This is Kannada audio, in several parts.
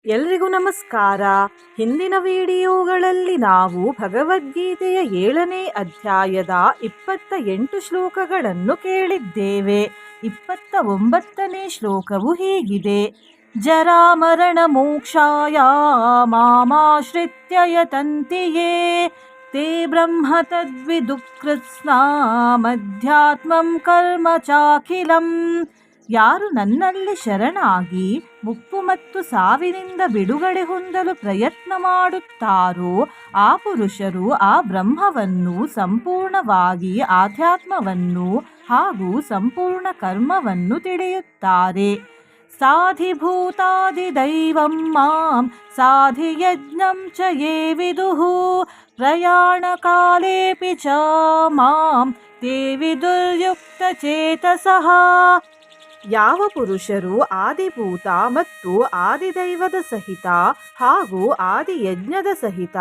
ಎಲ್ರಿಗೂ ನಮಸ್ಕಾರ. ಹಿಂದಿನ ವಿಡಿಯೋಗಳಲ್ಲಿ ನಾವು ಭಗವದ್ಗೀತೆಯ 7ನೇ ಅಧ್ಯಾಯದ 28 ಶ್ಲೋಕಗಳನ್ನು ಕೇಳಿದ್ದೇವೆ. 29ನೇ ಶ್ಲೋಕವು ಹೀಗಿದೆ: ಜರಾಮರಣ ಮೋಕ್ಷಾಯ ಮಾಮಾಶ್ರಿತ್ಯ ಯತಂತಿ ಯೇ ತೇ ಬ್ರಹ್ಮ ತದ್ವಿದುಃಕೃತ್ಸ್ನಾಮಧ್ಯಾತ್ಮಂ ಕರ್ಮ ಚಾಖಿಲಂ. ಯಾರು ನನ್ನಲ್ಲಿ ಶರಣಾಗಿ ಮುಪ್ಪು ಮತ್ತು ಸಾವಿನಿಂದ ಬಿಡುಗಡೆ ಹೊಂದಲು ಪ್ರಯತ್ನ ಮಾಡುತ್ತಾರೋ ಆ ಪುರುಷರು ಆ ಬ್ರಹ್ಮವನ್ನು, ಸಂಪೂರ್ಣವಾಗಿ ಆಧ್ಯಾತ್ಮವನ್ನು ಹಾಗೂ ಸಂಪೂರ್ಣ ಕರ್ಮವನ್ನು ತಿಳಿಯುತ್ತಾರೆ. ಸಾಧಿಭೂತಾದಿದೈವಂ ಮಾಂ ಸಾಧಿಯಜ್ಞಂ ಚ ಯೇ ವಿದುಃ ಪ್ರಯಾಣಕಾಲೇಪಿ ಚ ಮಾಂ ತೇ ವಿದುರ್ಯುಕ್ತಚೇತಸಃ. ಯಾವ ಪುರುಷರು ಆದಿಭೂತ ಮತ್ತು ಆದಿದೈವದ ಸಹಿತ ಹಾಗೂ ಆದಿಯಜ್ಞದ ಸಹಿತ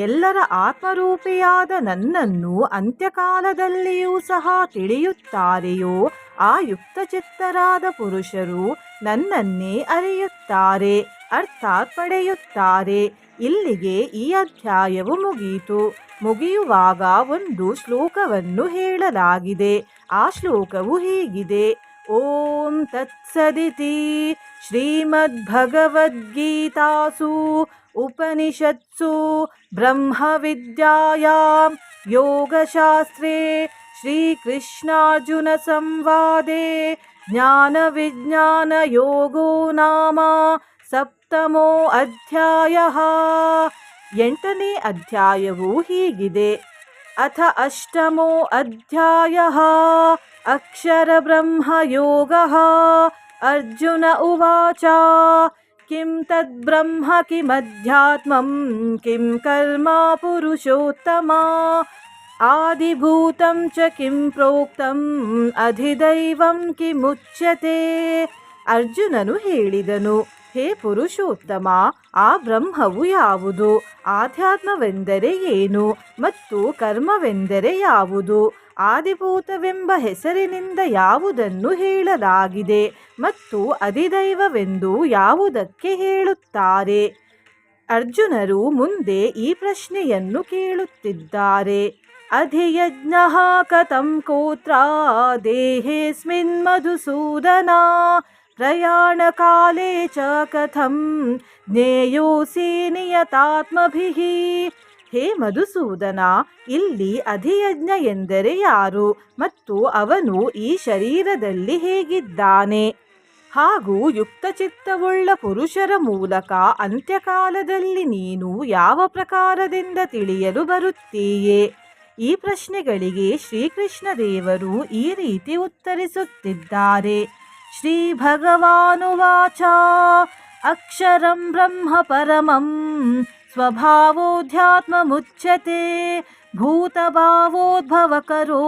ಎಲ್ಲರ ಆತ್ಮರೂಪಿಯಾದ ನನ್ನನ್ನು ಅಂತ್ಯಕಾಲದಲ್ಲಿಯೂ ಸಹ ತಿಳಿಯುತ್ತಾರೆಯೋ ಆ ಯುಕ್ತಚಿತ್ತರಾದ ಪುರುಷರು ನನ್ನನ್ನೇ ಅರಿಯುತ್ತಾರೆ, ಅರ್ಥಾತ್ ಪಡೆಯುತ್ತಾರೆ. ಇಲ್ಲಿಗೆ ಈ ಅಧ್ಯಾಯವು ಮುಗಿಯಿತು. ಮುಗಿಯುವಾಗ ಒಂದು ಶ್ಲೋಕವನ್ನು ಹೇಳಲಾಗಿದೆ. ಆ ಶ್ಲೋಕವು ಹೀಗಿದೆ: ಓಂ ತತ್ಸದಿತಿ ಶ್ರೀಮದ್ಭಗವದ್ಗೀತಾಸು ಉಪನಿಷತ್ಸು ಬ್ರಹ್ಮವಿದ್ಯಾಯಾಂ ಯೋಗಶಾಸ್ತ್ರೇ ಶ್ರೀಕೃಷ್ಣಾರ್ಜುನ ಸಂವಾದೇ ಜ್ಞಾನವಿಜ್ಞಾನಯೋಗೋ ನಾಮ ಸಪ್ತಮೋ ಅಧ್ಯಾಯಃ. 8ನೇ ಅಧ್ಯಾಯವು ಹೀಗಿದೆ: ಅಥ ಅಷ್ಟಮೋ ಅಧ್ಯಾಯಃ ಅಕ್ಷರ ಬ್ರಹ್ಮ ಯೋಗಃ. ಅರ್ಜುನ ಉವಾಚ ಕಿಂ ತದ್ ಬ್ರಹ್ಮ ಕಿಮಧ್ಯಾತ್ಮಂ ಕಿಂ ಕರ್ಮ ಪುರುಷೋತ್ತಮ ಆದಿಭೂತಂ ಚ ಕಿಂ ಪ್ರೋಕ್ತಂ ಅಧಿದೈವಂ ಕಿಮುಚ್ಯತೆ. ಅರ್ಜುನನು ಹೇಳಿದನು: ಹೇ ಪುರುಷೋತ್ತಮ, ಆ ಬ್ರಹ್ಮವು ಯಾವುದು? ಆಧ್ಯಾತ್ಮವೆಂದರೆ ಏನು ಮತ್ತು ಕರ್ಮವೆಂದರೆ ಯಾವುದು? ಆದಿಭೂತವೆಂಬ ಹೆಸರಿನಿಂದ ಯಾವುದನ್ನು ಹೇಳಲಾಗಿದೆ ಮತ್ತು ಅಧಿದೈವವೆಂದು ಯಾವುದಕ್ಕೆ ಹೇಳುತ್ತಾರೆ? ಅರ್ಜುನರು ಮುಂದೆ ಈ ಪ್ರಶ್ನೆಯನ್ನು ಕೇಳುತ್ತಿದ್ದಾರೆ: ಅಧಿಯಜ್ಞಃ ಕಥಂ ಕೋತ್ರ ದೇಹೇಸ್ಮಿನ್ ಮಧುಸೂದನ ಪ್ರಯಾಣಕಾಲೇ ಚ ಕಥಂ ಜ್ಞೇಯೋಸಿ ನಿಯತಾತ್ಮಭಿಃ. ಹೇ ಮಧುಸೂದನ, ಇಲ್ಲಿ ಅಧಿಯಜ್ಞ ಎಂದರೆ ಯಾರು ಮತ್ತು ಅವನು ಈ ಶರೀರದಲ್ಲಿ ಹೇಗಿದ್ದಾನೆ? ಹಾಗೂ ಯುಕ್ತಚಿತ್ತವುಳ್ಳ ಪುರುಷರ ಮೂಲಕ ಅಂತ್ಯಕಾಲದಲ್ಲಿ ನೀನು ಯಾವ ಪ್ರಕಾರದಿಂದ ತಿಳಿಯಲು ಬರುತ್ತೀಯೇ? ಈ ಪ್ರಶ್ನೆಗಳಿಗೆ ಶ್ರೀಕೃಷ್ಣ ದೇವರು ಈ ರೀತಿ ಉತ್ತರಿಸುತ್ತಿದ್ದಾರೆ: ಶ್ರೀ ಭಗವಾನುವಾಚ ಅಕ್ಷರಂ ಬ್ರಹ್ಮ ಪರಮಂ ಸ್ವಭಾವೋಧ್ಯಾತ್ಮಮುಚ್ಯತೆ ಭೂತಭಾವೋದ್ಭವಕರೋ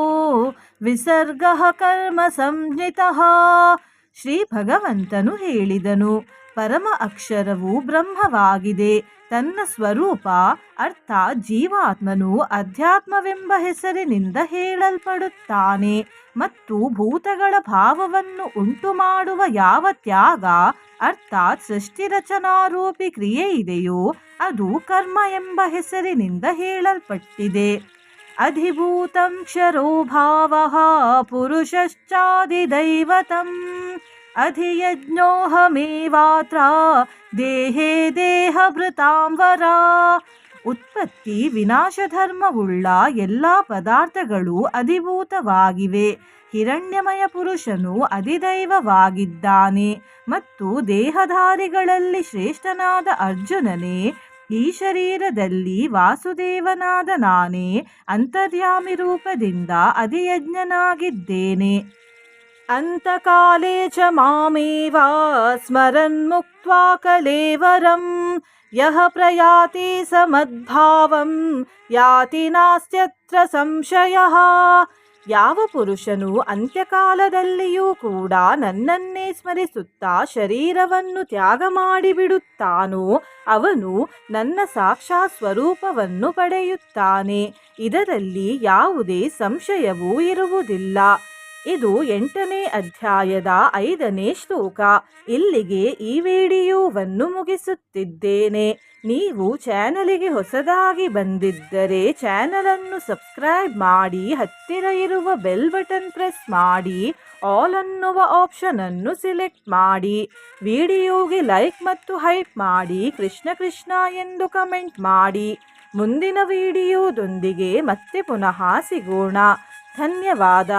ವಿಸರ್ಗಃ ಕರ್ಮ ಸಂಜ್ಞಿತಃ. ಶ್ರೀ ಭಗವಂತನು ಹೇಳಿದನು: ಪರಮ ಅಕ್ಷರವು ಬ್ರಹ್ಮವಾಗಿದೆ. ತನ್ನ ಸ್ವರೂಪ ಅರ್ಥಾತ್ ಜೀವಾತ್ಮನು ಅಧ್ಯಾತ್ಮವೆಂಬ ಹೆಸರಿನಿಂದ ಹೇಳಲ್ಪಡುತ್ತಾನೆ ಮತ್ತು ಭೂತಗಳ ಭಾವವನ್ನು ಉಂಟು ಮಾಡುವ ಯಾವ ತ್ಯಾಗ ಅರ್ಥಾತ್ ಸೃಷ್ಟಿ ರಚನಾರೂಪಿ ಕ್ರಿಯೆ ಇದೆಯೋ ಅದು ಕರ್ಮ ಎಂಬ ಹೆಸರಿನಿಂದ ಹೇಳಲ್ಪಟ್ಟಿದೆ. ಅಧಿಭೂತಂ ಕ್ಷರೋ ಭಾವಃ ಪುರುಷಶ್ಚಾದಿದೈವತಂ ಅಧಿಯಜ್ಞೋಹಮೇವಾತ್ರ ದೇಹೇ ದೇಹಭೃತಾಂವರ. ಉತ್ಪತ್ತಿ ವಿನಾಶ ಧರ್ಮವುಳ್ಳ ಎಲ್ಲ ಪದಾರ್ಥಗಳು ಅಧಿಭೂತವಾಗಿವೆ. ಹಿರಣ್ಯಮಯ ಪುರುಷನು ಅಧಿದೈವವಾಗಿದ್ದಾನೆ ಮತ್ತು ದೇಹಧಾರಿಗಳಲ್ಲಿ ಶ್ರೇಷ್ಠನಾದ ಅರ್ಜುನನೇ, ಈ ಶರೀರದಲ್ಲಿ ವಾಸುದೇವನಾದ ನಾನೇ ಅಂತರ್ಯಾಮಿ ರೂಪದಿಂದ ಅಧಿಯಜ್ಞನಾಗಿದ್ದೇನೆ. ಅಂತಕಾಲೇ ಚ ಮಾಮೇವ ಸ್ಮರನ್ ಮುಕ್ತ್ವಾ ಕಲೇವರಂ ಯಃ ಪ್ರಯಾತಿ ಸಮದ್ಭಾವಂ ಯಾತಿ ನಾಸ್ತ್ಯತ್ರ ಸಂಶಯಃ. ಯಾವ ಪುರುಷನು ಅಂತ್ಯಕಾಲದಲ್ಲಿಯೂ ಕೂಡ ನನ್ನನ್ನೇ ಸ್ಮರಿಸುತ್ತಾ ಶರೀರವನ್ನು ತ್ಯಾಗ ಮಾಡಿಬಿಡುತ್ತಾನೋ ಅವನು ನನ್ನ ಸಾಕ್ಷಾತ್ ಸ್ವರೂಪವನ್ನು ಪಡೆಯುತ್ತಾನೆ. ಇದರಲ್ಲಿ ಯಾವುದೇ ಸಂಶಯವೂ ಇರುವುದಿಲ್ಲ. ಇದು 8ನೇ ಅಧ್ಯಾಯದ 5ನೇ ಶ್ಲೋಕ. ಇಲ್ಲಿಗೆ ಈ ವಿಡಿಯೋವನ್ನು ಮುಗಿಸುತ್ತಿದ್ದೇನೆ. ನೀವು ಚಾನಲಿಗೆ ಹೊಸದಾಗಿ ಬಂದಿದ್ದರೆ ಚಾನಲನ್ನು ಸಬ್ಸ್ಕ್ರೈಬ್ ಮಾಡಿ, ಹತ್ತಿರ ಇರುವ ಬೆಲ್ ಬಟನ್ ಪ್ರೆಸ್ ಮಾಡಿ, ಆಲ್ ಅನ್ನುವ ಆಪ್ಷನ್ ಅನ್ನು ಸಿಲೆಕ್ಟ್ ಮಾಡಿ. ವಿಡಿಯೋಗೆ ಲೈಕ್ ಮತ್ತು ಹೈಪ್ ಮಾಡಿ, ಕೃಷ್ಣ ಕೃಷ್ಣ ಎಂದು ಕಮೆಂಟ್ ಮಾಡಿ. ಮುಂದಿನ ವಿಡಿಯೋದೊಂದಿಗೆ ಮತ್ತೆ ಪುನಃ ಸಿಗೋಣ. ಧನ್ಯವಾದ.